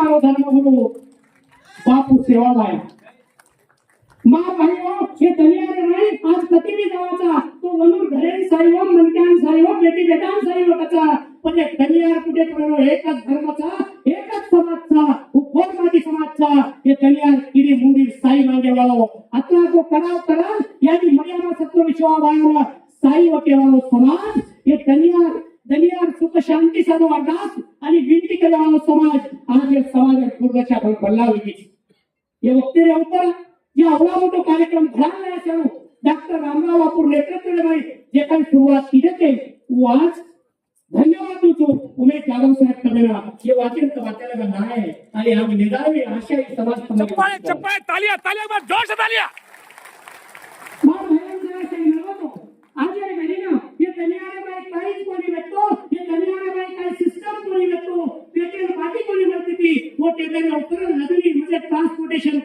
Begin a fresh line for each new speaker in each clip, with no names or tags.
मारो धर्मगुरु बापू सेवाबाई मा भाई हो हे दलियार नाही आज कधी गावाचा तो वनूर घरे साईव मनक्यान साईव बेटी बेटान साईव कचा पण एक दलियार कुठे पडलो एकच धर्माचा एकच समाजचा गोरमाटी समाजचा हे दलियार किरी मुंडी साई मागे वाळो आता को कराव करा यानी मर्यादा सत्व विश्वाबाईला साई वकेवालो समाज हे दलियार सुख शांती साधो अरदास आणि विनती केलेला समाज आज हे समाज पूर्णच्या बल्लावी हे वक्ते ऊपर या अवला मोठा कार्यक्रम घडायला सर्व डॉक्टर रामराव बापू नेतृत्वाने जे काही सुरुवात केली ते आज धन्यवाद देतो उमेश जाधव साहेब कमेला हे वाचन तर वाचायला नाही आणि आम्ही निदावी आशा समाज
चप्पा तालिया तालिया जोर से तालिया
मार भयंकर से नवतो आज ये घडीना हे दलियारे बाई काहीच कोणी भेटतो हे दलियारे बाई काही सिस्टम कोणी भेटतो पेटेल पाठी कोणी भेटते ती वो टेबल उतर नदी म्हणजे ट्रान्सपोर्टेशन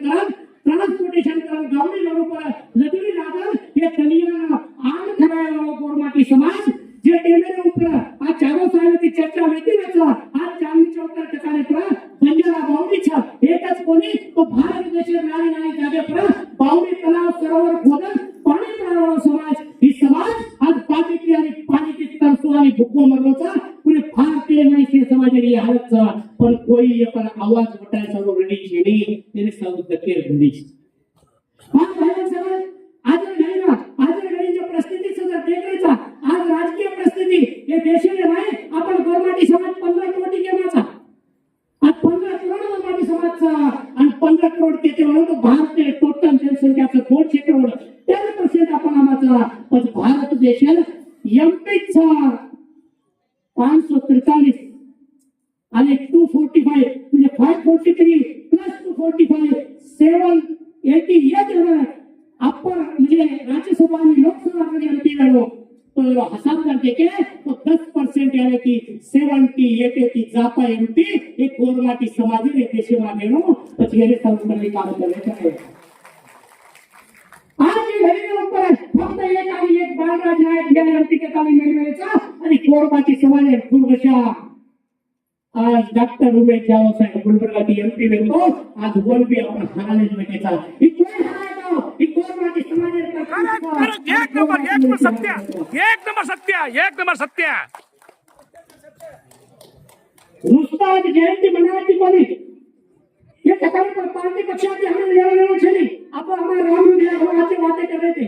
करा गावडी बरोबर नदी लागल हे दलियाना आण खरायला गोरमाटी समाज जे टेबल उपर आज चारो साहेबांची चर्चा होती ना आज चांदणी चौकात ठिकाणी पर बंजारा बावडीचा एकच कोणी तो भारत देशात नाही जागे पर बावडी तलाव सरोवर खोदन पाणी पुरवणारा समाज ही समाज आज पाणीची आणि पाणीची तरसू आणि भुक्को मरलोचा पुरे भारतीय नाही समाजाची हालत पण कोई अपन आवाज उठाय सर्व रेडी छेनी तेने सब दकेर रेडी आज भाई सर आज घडीच्या परिस्थिती सुद्धा देखरेचा आज राजकीय परिस्थिती हे देशाने नाही आपण गोरमाटी समाज 15 कोटी केमाचा आज 15 करोड गोरमाटी समाजचा आणि 15 करोड किती म्हणून तो भारतीय टोटल जनसंख्याचं 200 करोड 10% आपण आमाचा पण भारत देशाला एमपीचा 543 आणि 245 म्हणजे 543 प्लस 245 788 अपर म्हणजे राज्यसभा आणि लोकसभा मध्ये एमपी वालो तो हिसाब करके के तो 10% यानी कि 70-80 जाता एमपी एक गोरमाटी समाज ने देश में गेलो પછી એને સારું કરને કામ કરે છે आज ये घरी ऊपर फक्त एक आणि एक बाळराज नायक या एमपी के काली मेलमेचा आणि गोरमाटी समाज पूर्वशा आज डॉक्टर उमेश जाधव साहेब गुलबर्गा की एमपी में तो आज वन भी अपन हराने में के था इतने हराया तो गोरमाटी समाज
एक नंबर सत्य
रुस्ताद जयंती मनाती कोनी ये कतार पर पार्टी पक्षा की हमें लेना चली अब हमारे राम जी बातें कर रहे थे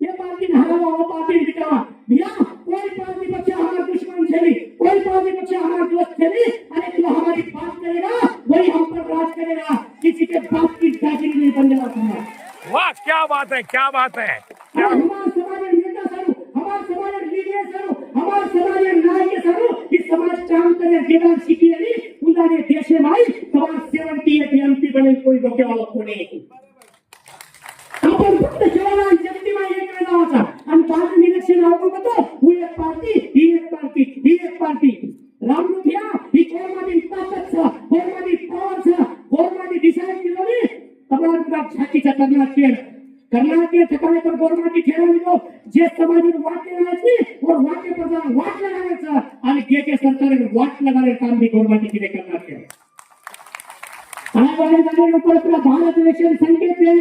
ये पार्टी ने हरावा वो पार्टी दिखावा भैया कोई पार्टी पक्षा हमारा दुश्मन चली कोई पार्टी पक्षा हमारा दोस्त चली अरे जो हमारी बात करेगा वही हम पर राज करेगा किसी के बाप की जागीर नहीं बनने वाला।
वाह क्या बात है
हमारा समाज नेता सर हमारा समाज लीडर सर हमारा समाज नायक सर इस समाज काम करे जीवन सीखी नहीं उन्होंने देश में भाई समाज 78 एमपी बने कोई रोके वाला कोणी आपण फक्त जेवणा जगतीमा एक नावाचा आणि पाच इलेक्शन आवडतो बतो ही एक पार्टी रामनुभिया ही गोरमाटी ताकत गोरमाटी पावर गोरमाटी डिसाइड केली तमाम छातीचा कर्नाटक ठिकाणी पर गोरमाटी ठेवली तो जे समाजाने वाट लावायची और वाटे पर वाट लगायचा आणि के सरकारने वाट लगाने काम भी गोरमाटी केले करणार आहे आणि जाणे ऊपर आपला भारत देशाचे संकेत आहे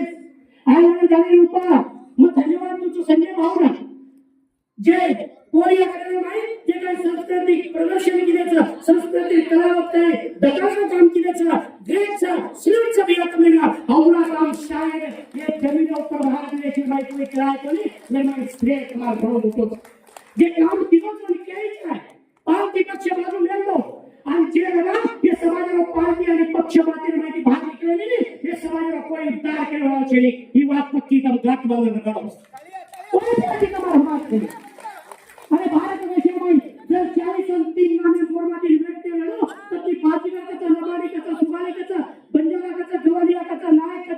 आणि जाणे ऊपर मग धन्यवाद तुझो संजय भावना जे कोरिया कडे नाही जे काही सांस्कृतिक प्रदर्शन केल्याचं सांस्कृतिक कला वक्ते दकाचं काम केल्याचं ग्रेटचं सिल्कचं बियात मिळाला आवडा काम शायर ये जमीन ऊपर भारत देश में कोई कराय कोनी मैं स्ट्रेट मार भरो तो जे काम किलो तो केली काय पार्टी पक्ष बाजू लेलो आणि जे बघा हे समाजाला पार्टी आणि पक्षपाती माहिती भाग निकलेली नाही हे समाजाला कोई उद्धार केला चली ही बात पक्की तम गात बांधून करो कोई पार्टी का मार केली अरे भारत देशामध्ये जर 40 आणि 3 नामे गोरमाटी व्यक्ती मिळो तर ती पार्टी का नवाडी का सुगाली का बंजारा का गवालिया का नायक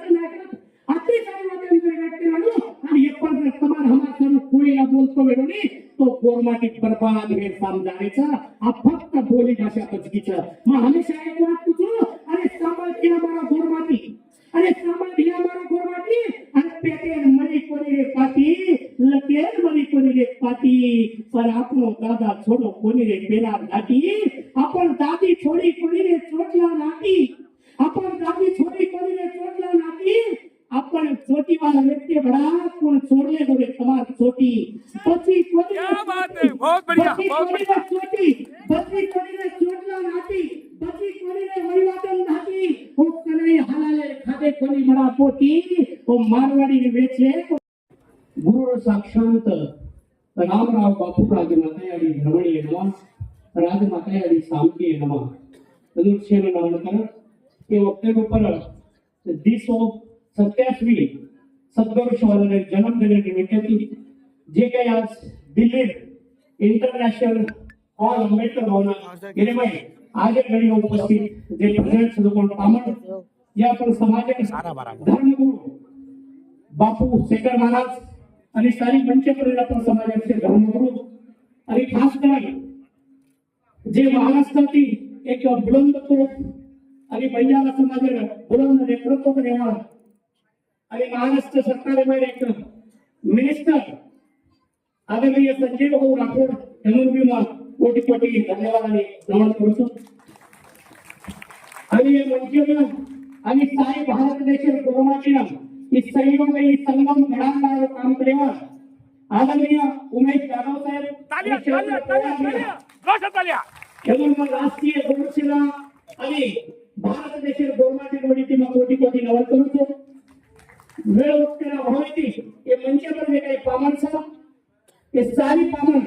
अति सारे वाटे व्यक्ती मिळो आणि एक पण समान हमार सर्व कोणीला बोलतो वेळोनी तो गोरमाटी बर्बाद हे समजायचा हा फक्त बोली भाषा पचकीचा मग हमेशा एक बात तुझो अरे सांभाळ के हमारा गोरमाटी अरे सांभाळ के हमारा गोरमाटी अरे पेटेल मनी कोणी रे पाटी लकेल मनी कोणी रे पाटी पर आपनो दादा छोड़ो कोणी रे पेला घाटी अपन दादी छोड़ी कोणी रे चोटला नाटी चोटी बची
क्या बात है, बहुत बढ़िया, बहुत बढ़िया.
चोटी बची कोणीने चोटला नाती बची कोणीने वैवादन नाती ओ कने हलाले खाते कोणी मरा पोटी ओ मारवाडी वेचे गुरु साक्षात रामराव बापू राजमातायाडी धर्मणीय नमः राजमातायाडी सामकीय नमः अनुच्छेद नामकरण के वक्तव्य पर दिसो 27वी सद्गुरु शिवानंद जन्मदिन निमित्ताने जे काही आज दिल्लीत इंटरनॅशनल हॉल आंबेडकर भवनात गेले माहिती आज एक घडी उपस्थित जे प्रेझेंट सदकोण पामण या आपण समाजाचे धर्मगुरू बापू शेखर महाराज आणि सारी मंचपर्यंत आपण समाजाचे धर्मगुरू आणि खास करून जे महाराष्ट्रातील एक बुलंद तोफ आणि बंजारा समाजाला बुलंद नेतृत्व करणारा आणि महाराष्ट्र सरकारमध्ये एक मिनिस्टर आदरणीय संजय भाऊ राठोड यांना कोटी कोटी धन्यवाद आणि नमन करतो आणि मंचन आणि साई भारत देशाच्या कोरोनाच्या इस सहयोगी संगम घडांना काम करेवा आदरणीय उमेश जाधव साहेब
तालिया तालिया तालिया तालिया जोशात तालिया.
म्हणून राष्ट्रीय गोरसेना आणि भारत देशाच्या कोरोनाच्या वडीतील कोटी कोटी नमन करतो वेळ वक्तेला भावती हे मंचावर जे काही पामणचा ते सारी पामण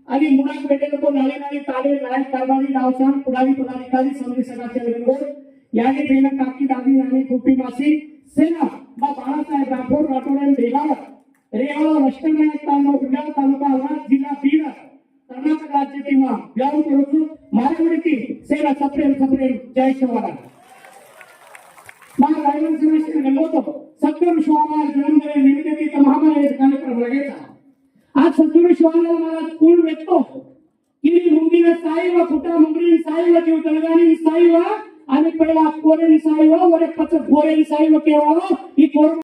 आणि मुळात भेटेल तो नाळे नाळे ताले नाळे कारभारी नावसान पुढारी पदाधिकारी समिती सदस्य वेंगोर याने बेन काकी दादी नाणे कुपी मासी सेना बा बाळासाहेब राठोड राठोड बेगाव रेवाळा राष्ट्रनायक तालुका औरंगाबाद जिल्हा बीड कर्नाटक राज्य किंवा व्यायाम करून मारवाडी सेना सप्रेम सप्रेम जय शिवराय रायगड जिल्ह्यात गल्लोतो सद्गुरु शिवाजी जन्मदिन निमित्त महामारी कार्यक्रम लगेचा आज सद्गुरु शिवाजी महाराज कुल व्यक्तो किती मुंगीने साईवा खुटा मुंगरी साईवा जीव तळगाणी साईवा आणि पहिला कोरेन साईवा वरे पच गोरेन साईवा केवा ही कोर